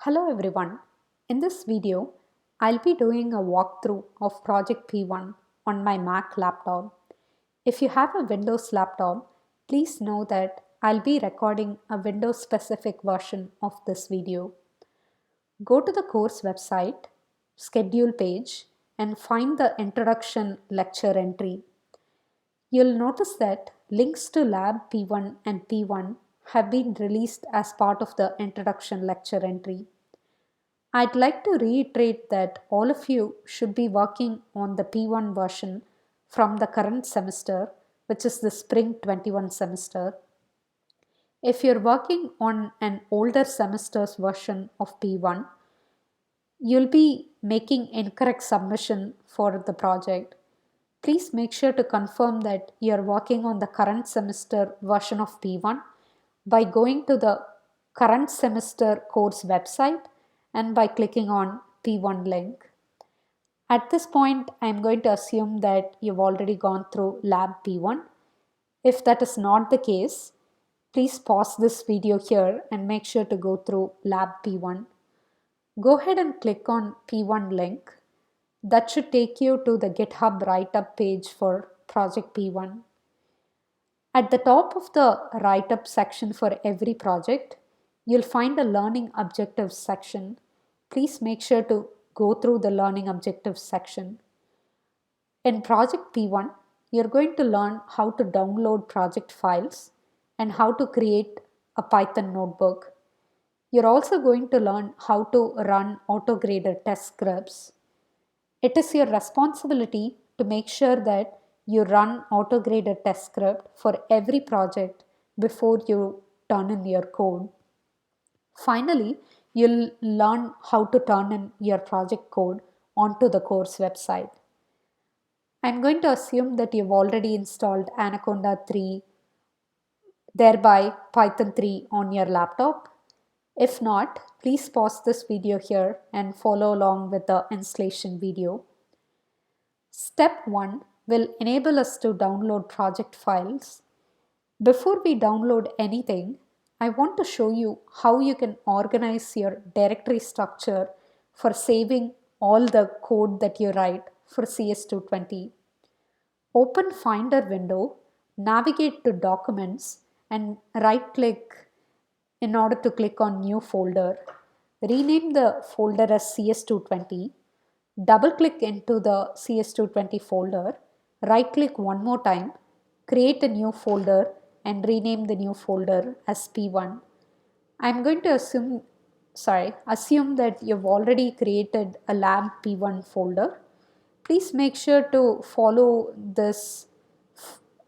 Hello everyone. In this video, I'll be doing a walkthrough of Project P1 on my Mac laptop. If you have a Windows laptop, please know that I'll be recording a Windows specific version of this video. Go to the course website, schedule page, and find the introduction lecture entry. You'll notice that links to Lab P1 and P1 have been released as part of the introduction lecture entry. I'd like to reiterate that all of you should be working on the P1 version from the current semester, which is the spring 21 semester. If you're working on an older semester's version of P1, you'll be making incorrect submission for the project. Please make sure to confirm that you're working on the current semester version of P1 by going to the current semester course website and by clicking on P1 link. At this point, I'm going to assume that you've already gone through Lab P1. If that is not the case, please pause this video here and make sure to go through Lab P1. Go ahead and click on P1 link. That should take you to the GitHub write-up page for Project P1. At the top of the write-up section for every project, you'll find a learning objectives section. Please make sure to go through the learning objectives section. In Project P1, you're going to learn how to download project files and how to create a Python notebook. You're also going to learn how to run auto-graded test scripts. It is your responsibility to make sure that you run auto-graded test script for every project before you turn in your code. Finally, you'll learn how to turn in your project code onto the course website. I'm going to assume that you've already installed Anaconda 3, thereby Python 3 on your laptop. If not, please pause this video here and follow along with the installation video. Step 1 will enable us to download project files. Before we download anything, I want to show you how you can organize your directory structure for saving all the code that you write for CS220. Open Finder window, navigate to Documents and right-click in order to click on New Folder. Rename the folder as CS220. Double-click into the CS220 folder. Right-click one more time. Create a new folder and rename the new folder as P1. I'm going to assume that you've already created a lab P1 folder. Please make sure to follow this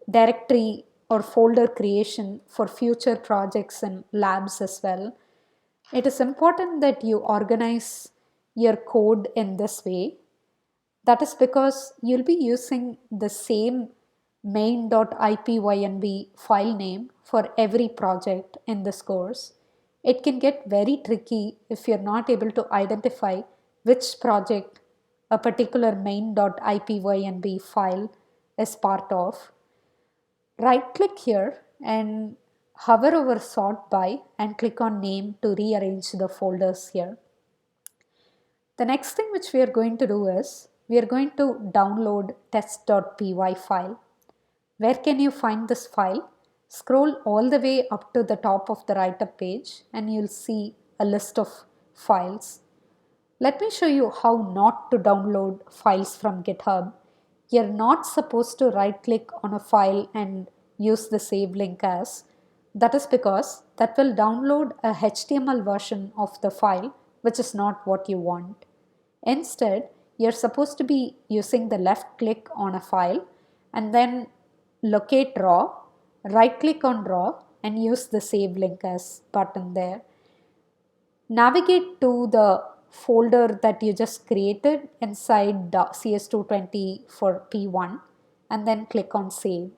directory or folder creation for future projects and labs as well. It is important that you organize your code in this way. That is because you'll be using the same main.ipynb file name for every project in this course. It can get very tricky if you're not able to identify which project a particular main.ipynb file is part of. Right click here and hover over sort by and click on name to rearrange the folders here. The next thing which we are going to do is we are going to download test.py file. Where can you find this file? Scroll all the way up to the top of the write-up page and you'll see a list of files. Let me show you how not to download files from GitHub. You're not supposed to right-click on a file and use the save link as. That is because that will download a HTML version of the file, which is not what you want. Instead, you're supposed to be using the left click on a file and then locate raw, right click on raw and use the save link as button there. Navigate to the folder that you just created inside CS220 for P1 and then click on save.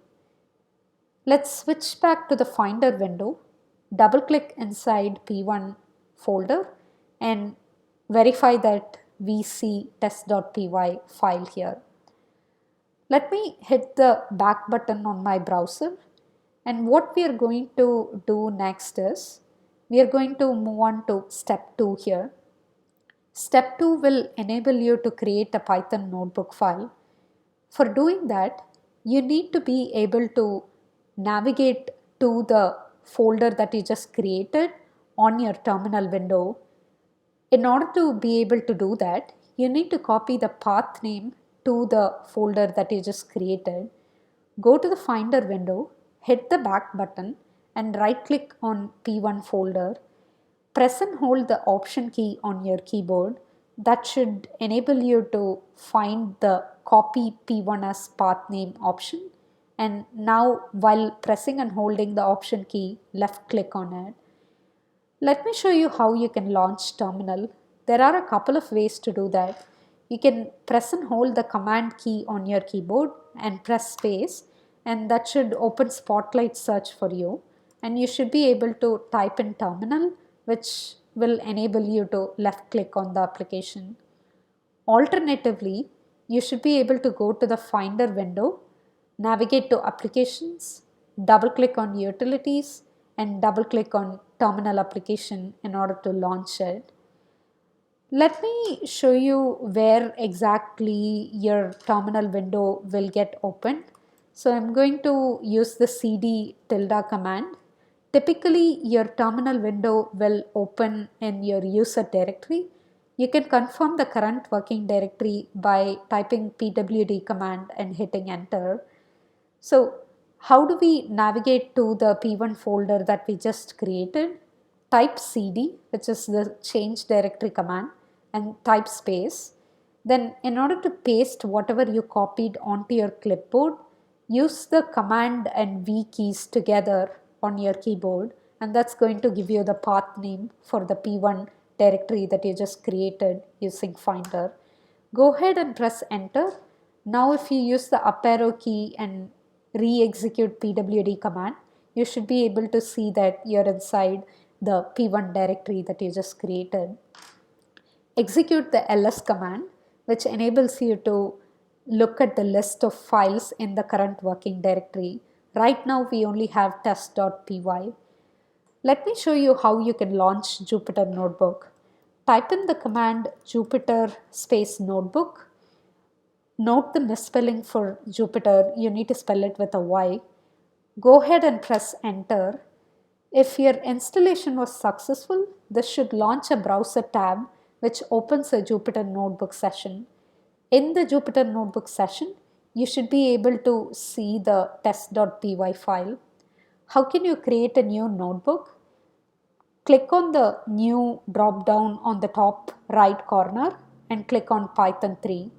Let's switch back to the Finder window, double click inside P1 folder and verify that we see test.py file here. Let me hit the back button on my browser and what we are going to do next is we are going to move on to step 2 here. Step 2 will enable you to create a Python notebook file. For doing that, you need to be able to navigate to the folder that you just created on your terminal window. In order to be able to do that, you need to copy the path name to the folder that you just created. Go to the Finder window, hit the back button and right click on P1 folder. Press and hold the Option key on your keyboard. That should enable you to find the Copy P1 as path name option. And now while pressing and holding the Option key, left click on it. Let me show you how you can launch terminal. There are a couple of ways to do that. You can press and hold the Command key on your keyboard and press space, and that should open Spotlight search for you, and you should be able to type in terminal, which will enable you to left click on the application. Alternatively, you should be able to go to the Finder window, navigate to Applications, double click on Utilities and double click on Terminal application in order to launch it. Let me show you where exactly your terminal window will get opened. So I'm going to use the cd tilde command. Typically, your terminal window will open in your user directory. You can confirm the current working directory by typing pwd command and hitting enter. So how do we navigate to the P1 folder that we just created? Type cd, which is the change directory command, and type space. Then in order to paste whatever you copied onto your clipboard, use the command and V keys together on your keyboard, and that's going to give you the path name for the P1 directory that you just created using Finder. Go ahead and press enter. Now if you use the up arrow key and re-execute pwd command, you should be able to see that you're inside the P1 directory that you just created. Execute the ls command, which enables you to look at the list of files in the current working directory. Right now we only have test.py. Let me show you how you can launch Jupyter Notebook. Type in the command Jupyter space notebook. Note the misspelling for Jupyter, you need to spell it with a Y. Go ahead and press enter. If your installation was successful, this should launch a browser tab which opens a Jupyter Notebook session. In the Jupyter Notebook session, you should be able to see the test.py file. How can you create a new notebook? Click on the new drop down on the top right corner and click on Python 3.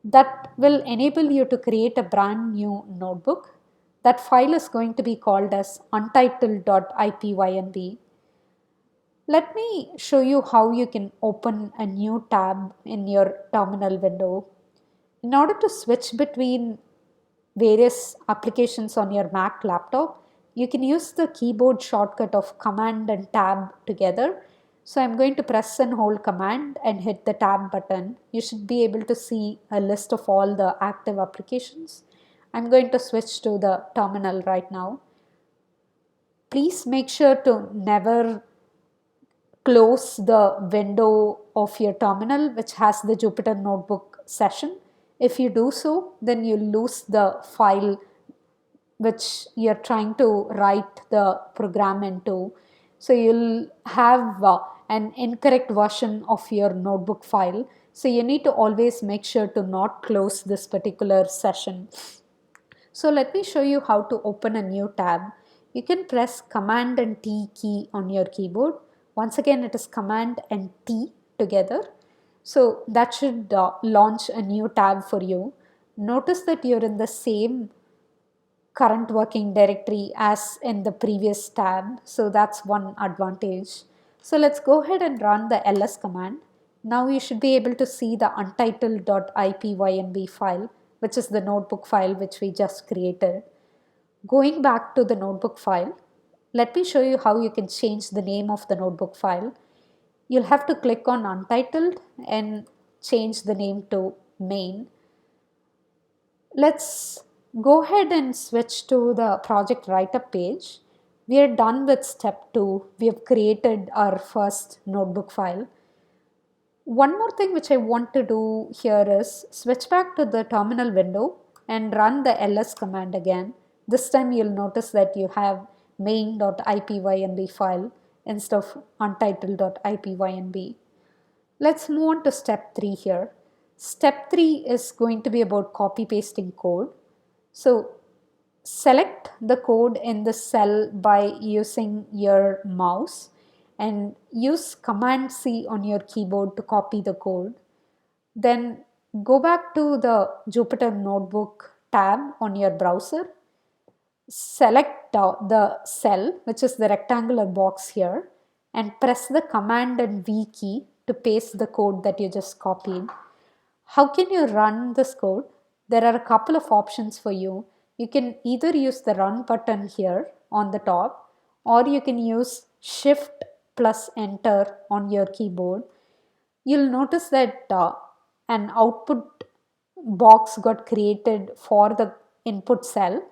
That will enable you to create a brand new notebook. That file is going to be called as untitled.ipynb. Let me show you how you can open a new tab in your terminal window. In order to switch between various applications on your Mac laptop, you can use the keyboard shortcut of Command and Tab together. So I'm going to press and hold Command and hit the Tab button. You should be able to see a list of all the active applications. I'm going to switch to the terminal right now. Please make sure to never close the window of your terminal which has the Jupyter Notebook session. If you do so, then you lose the file which you're trying to write the program into. So you'll have an incorrect version of your notebook file. So you need to always make sure to not close this particular session. So let me show you how to open a new tab. You can press Command and T key on your keyboard. Once again, it is Command and T together. So that should launch a new tab for you. Notice that you're in the same current working directory as in the previous tab. So that's one advantage. So let's go ahead and run the ls command. Now you should be able to see the untitled.ipynb file, which is the notebook file which we just created. Going back to the notebook file, let me show you how you can change the name of the notebook file. You'll have to click on untitled and change the name to main. Let's go ahead and switch to the project write-up page. We are done with step 2. We have created our first notebook file. One more thing which I want to do here is switch back to the terminal window and run the ls command again. This time you'll notice that you have main.ipynb file instead of untitled.ipynb. Let's move on to step 3 here. Step 3 is going to be about copy pasting code. So select the code in the cell by using your mouse and use Command C on your keyboard to copy the code. Then go back to the Jupyter Notebook tab on your browser. Select the cell, which is the rectangular box here, and press the Command and V key to paste the code that you just copied. How can you run this code? There are a couple of options for you. You can either use the run button here on the top, or you can use shift plus enter on your keyboard. You'll notice that an output box got created for the input cell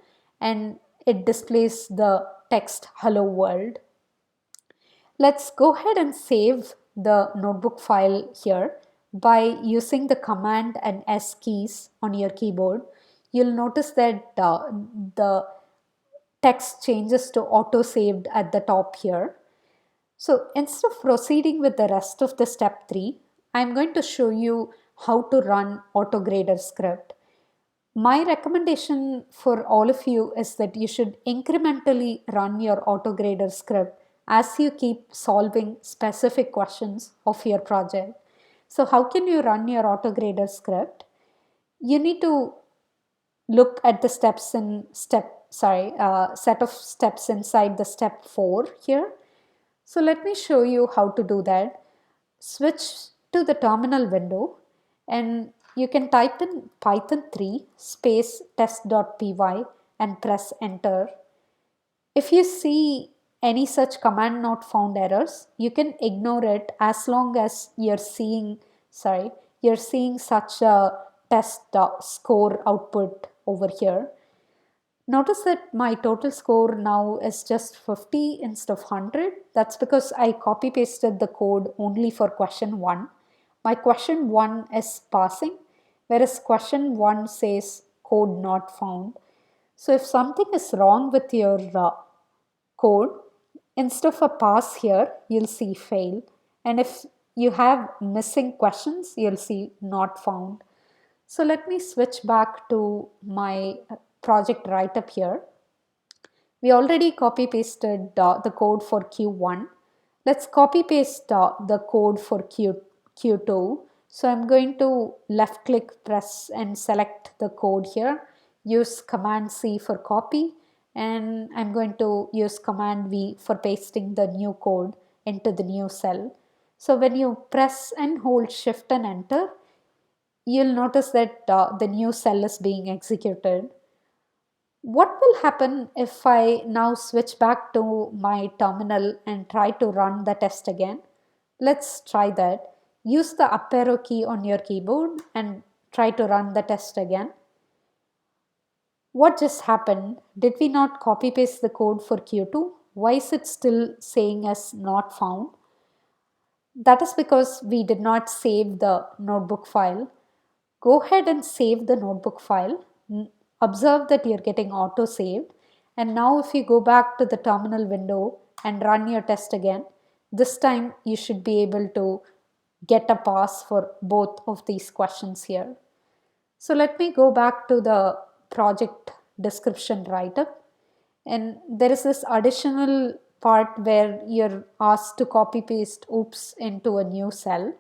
and it displays the text hello world. Let's go ahead and save the notebook file here by using the command and S keys on your keyboard. You'll notice that the text changes to auto saved at the top here. So instead of proceeding with the rest of the step 3, I'm going to show you how to run AutoGrader script. My recommendation for all of you is that you should incrementally run your AutoGrader script as you keep solving specific questions of your project. So how can you run your AutoGrader script? You need to look at the steps in set of steps inside the step 4 here. So let me show you how to do that. Switch to the terminal window and you can type in Python 3 space test.py and press enter. If you see any such command not found errors, you can ignore it as long as you're seeing such a test score output over here. Notice that my total score now is just 50 instead of 100. That's because I copy pasted the code only for question 1. My question 1 is passing, whereas question 1 says code not found. So if something is wrong with your code, instead of a pass here, you'll see fail. And if you have missing questions, you'll see not found. So let me switch back to my project write-up here. We already copy pasted the code for Q1. Let's copy paste the code for Q2. So I'm going to left click, press and select the code here. Use Command C for copy and I'm going to use Command V for pasting the new code into the new cell. So when you press and hold Shift and Enter, you'll notice that the new cell is being executed. What will happen if I now switch back to my terminal and try to run the test again? Let's try that. Use the up arrow key on your keyboard and try to run the test again. What just happened? Did we not copy paste the code for Q2? Why is it still saying as not found? That is because we did not save the notebook file. Go ahead and save the notebook file. Observe that you're getting auto saved. And now if you go back to the terminal window and run your test again, this time you should be able to get a pass for both of these questions here. So let me go back to the project description write-up. And there is this additional part where you're asked to copy paste oops into a new cell.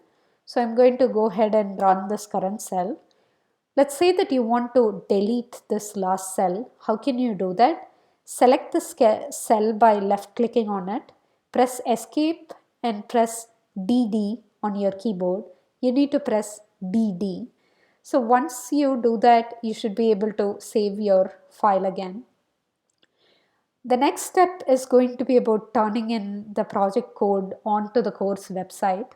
So I'm going to go ahead and run this current cell. Let's say that you want to delete this last cell. How can you do that? Select the cell by left clicking on it, press escape and press DD on your keyboard. You need to press DD. So once you do that, you should be able to save your file again. The next step is going to be about turning in the project code onto the course website.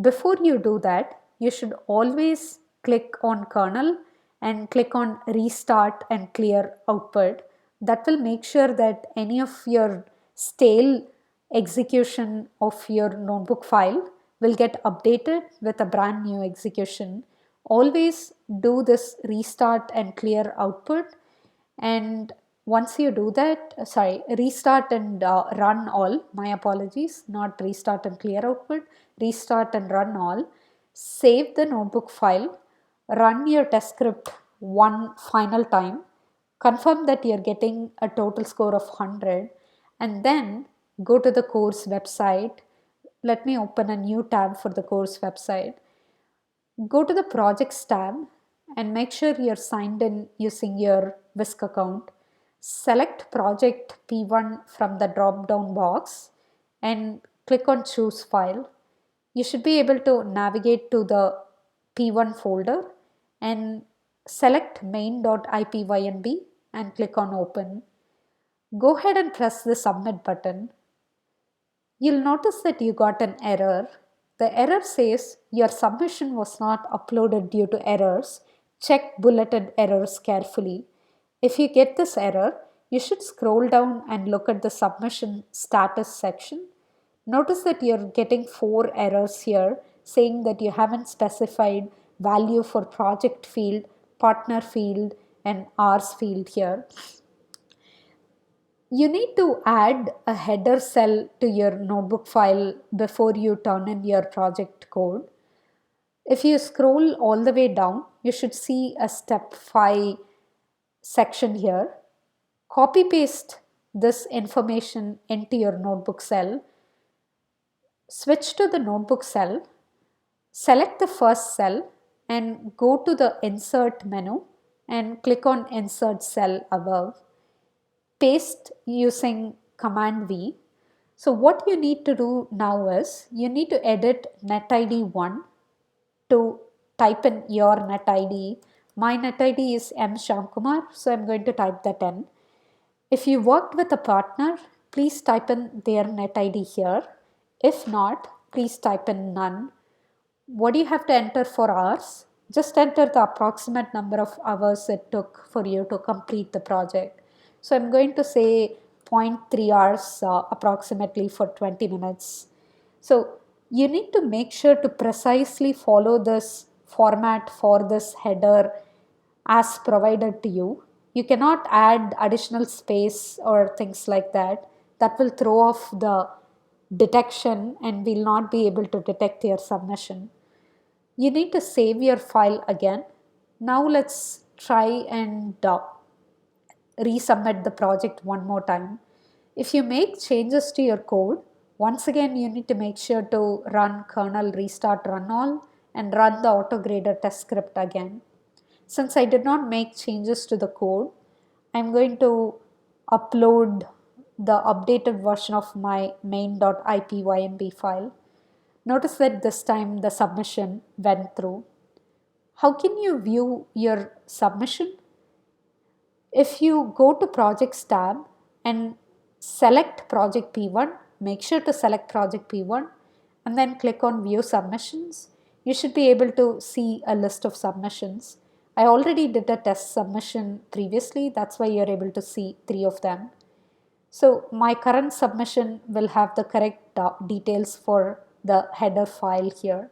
Before you do that, you should always click on kernel and click on restart and clear output. That will make sure that any of your stale execution of your notebook file will get updated with a brand new execution. Always do this restart and clear output, and once you do that, restart and run all, my apologies, not restart and clear output, restart and run all, save the notebook file, run your test script one final time, confirm that you're getting a total score of 100, and then go to the course website. Let me open a new tab for the course website. Go to the projects tab and make sure you're signed in using your Whisk account. Select project P1 from the drop down box and click on choose file. You should be able to navigate to the P1 folder and select main.ipynb and click on open. Go ahead and press the submit button. You'll notice that you got an error. The error says your submission was not uploaded due to errors. Check bulleted errors carefully. If you get this error, you should scroll down and look at the submission status section. Notice that you're getting 4 errors here saying that you haven't specified value for project field, partner field, and hours field here. You need to add a header cell to your notebook file before you turn in your project code. If you scroll all the way down, you should see a step 5 section here. Copy paste this information into your notebook cell. Switch to the notebook cell, select the first cell and go to the insert menu and click on insert cell above. Paste using command V. So what you need to do now is you need to edit netid 1 to type in your netid. My netid is M Shamkumar, so I'm going to type that in. If you worked with a partner, please type in their netid here. If not, please type in none. What do you have to enter for hours? Just enter the approximate number of hours it took for you to complete the project. So I'm going to say 0.3 hours approximately for 20 minutes. So you need to make sure to precisely follow this format for this header as provided to you. You cannot add additional space or things like that. That will throw off the detection and will not be able to detect your submission. You need to save your file again. Now let's try and resubmit the project one more time. If you make changes to your code, once again you need to make sure to run kernel restart run all and run the autograder test script again. Since I did not make changes to the code, I'm going to upload the updated version of my main.ipynb file. Notice that this time the submission went through. How can you view your submission? If you go to Projects tab and select Project P1, make sure to select Project P1 and then click on View Submissions. You should be able to see a list of submissions. I already did a test submission previously, that's why you're able to see 3 of them. So my current submission will have the correct details for the header file here.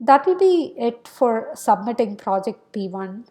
That will be it for submitting project P1.